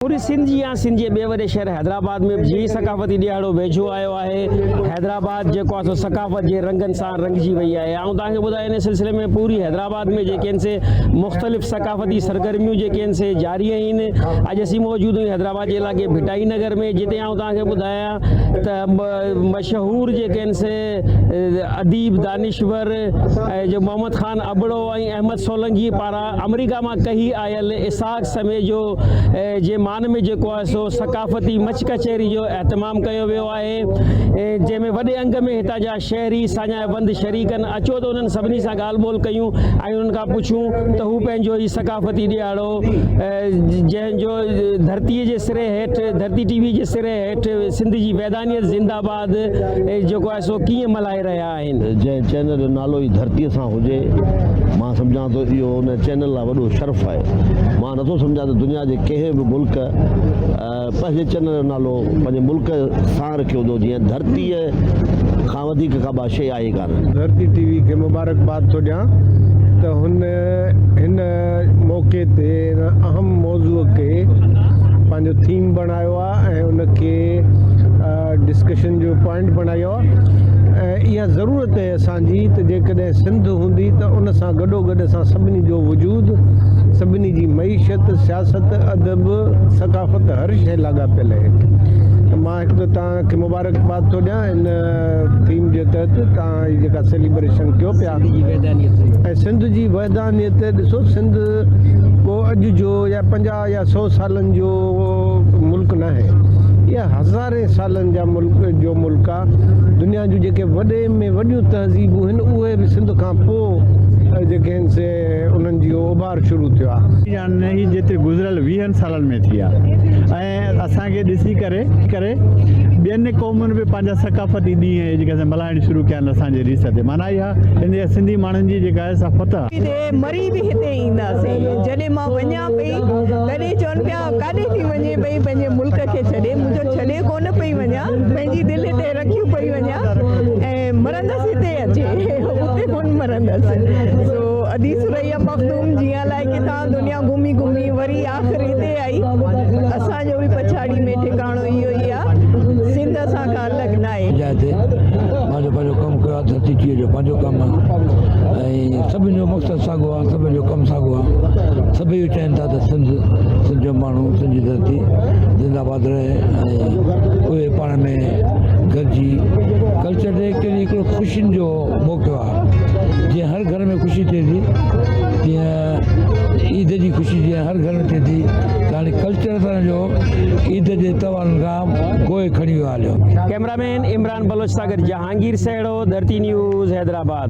पूरी सिंध जी सिंध जे ॿिए वॾे शहर हैदराबाद में जी सकाफ़ती ॾियारो वेझो आयो आहे। हैदराबाद जेको आहे सो सकाफ़त जे रंगनि सां रंगजी वई आहे। ऐं तव्हांखे ॿुधायां इन सिलसिले में पूरी हैदराबाद में जेके आहिनि से मुख़्तलिफ़ सकाफ़ती सरगर्मियूं जेके आहिनि से जारी आहिनि। अॼु असीं मौजूद आहियूं हैदराबाद जे इलाइक़े भिटाई नगर में, जिते आउं तव्हांखे ॿुधायां त मशहूर जेके आहिनि से अदीब दानिश्वर जो मोहम्मद ख़ान अबड़ो ऐं अहमद सोलंकी पारां अमेरिका मां कही आयल इसाक़ समेत जो जे मान में जेको आहे सो सकाफ़ती मच कचहरी जो एहतमाम कयो वियो आहे, जंहिंमें वॾे अंग में हितां जा शहरी साञा बंद शरीक आहिनि। अचो त उन्हनि सभिनी सां ॻाल्हि ॿोल कयूं ऐं उन्हनि खां पुछूं त हू पंहिंजो ई सकाफ़ती ॾियारो जंहिंजो धरतीअ जे सिरे हेठि धरती टीवी जे सिरे हेठि सिंध जी वैदानियत ज़िंदाबाद जेको आहे सो कीअं मल्हाए रहिया आहिनि। जंहिं चैनल जो नालो ई धरतीअ सां हुजे, मां सम्झां थो इहो उन चैनल लाइ वॾो शर्फ़ आहे। मां नथो सम्झां त दुनिया जे कंहिं बि मुल्क पंहिंजे चैनल जो नालो पंहिंजे मुल्क सां रखियो हूंदो, जीअं धरतीअ खां वधीक का ॿा शइ आहे कान। धरती टीवी खे मुबारकबाद थो ॾियां त हिन मौक़े ते हिन अहम मौज़ूअ खे पंहिंजो थीम बणायो आहे ऐं उनखे डिस्कशन जो पॉइंट बणायो आहे। ऐं इहा ज़रूरत आहे असांजी त जेकॾहिं सिंध हूंदी त उन सां गॾोगॾु असां सभिनी जो वजूद, सभिनी जी मईशत, सियासत, अदब, सकाफ़त हर शइ लाॻापियल आहे। त मां हिकु त तव्हांखे मुबारकबाद थो ॾियां इन थीम जे तहत तव्हां हीअ जेका सेलिब्रेशन कयो पिया ऐं सिंध जी वैदानियत। ॾिसो, सिंध को अॼु जो या 50 या 100 सालनि जो मुल्क न आहे, इहा हज़ारे सालनि जा मुल्क आहे। दुनिया जूं जेके वॾे में वॾियूं तहज़ीबूं आहिनि उहे बि सिंध खां पोइ जेके आहिनि से उन्हनि जो उभार शुरू थियो आहे। ही जेतिरी गुज़िरियल 20 सालनि में थी आहे ऐं असांखे ॾिसी करे ॿियनि क़ौमुनि बि पंहिंजा सकाफ़ती ॾींहं जेके मल्हाइण शुरू कया आहिनि असांजे रीस ते। माना इहा सिंधी माण्हुनि जी जेका आहे सा फतह। मरी बि हिते ईंदासीं, जॾहिं मां वञा पई तॾहिं चवनि पिया काॾे थी वञे पई, पंहिंजे मुल्क खे छॾे। मुंहिंजो छॾे कोन पई वञा, पंहिंजी दिलि हिते रखी पई वञा ऐं मरंदसि हिते अचे, उते कोन मरंदसि। सो अदी सुरैया मखदूम जीअं लाइ किथां दुनिया घुमी घुमी वरी आख़िर हिते आई। असांजो बि पछाड़ी में ठिकाणो इहो ई आहे, सिंध असां खां अलॻि न आहे। पंहिंजो कमु कयो आहे, धरती टीवीअ जो पंहिंजो कमु आहे ऐं सभिनि जो मक़सदु साॻियो आहे, सभिनि जो कमु साॻियो आहे। सभई चाहिनि था त सिंध जो माण्हू, सिंध जी धरती ज़िंदाबाद रहे ऐं उहे पाण में गॾिजी कल्चर डे हिकिड़ो ख़ुशियुनि जो मौक़ो आहे। जीअं हर घर में ख़ुशी थिए थी, तीअं ईद जी ख़ुशी जीअं हर घर में थिए थी, त हाणे कल्चर असांजो ईद जे त्योहारनि खां गोए खणी वियो हलियो। कैमरामैन इमरान बलोच सागर, जहांगीर सेड़ो, धरती न्यूज़, हैदराबाद।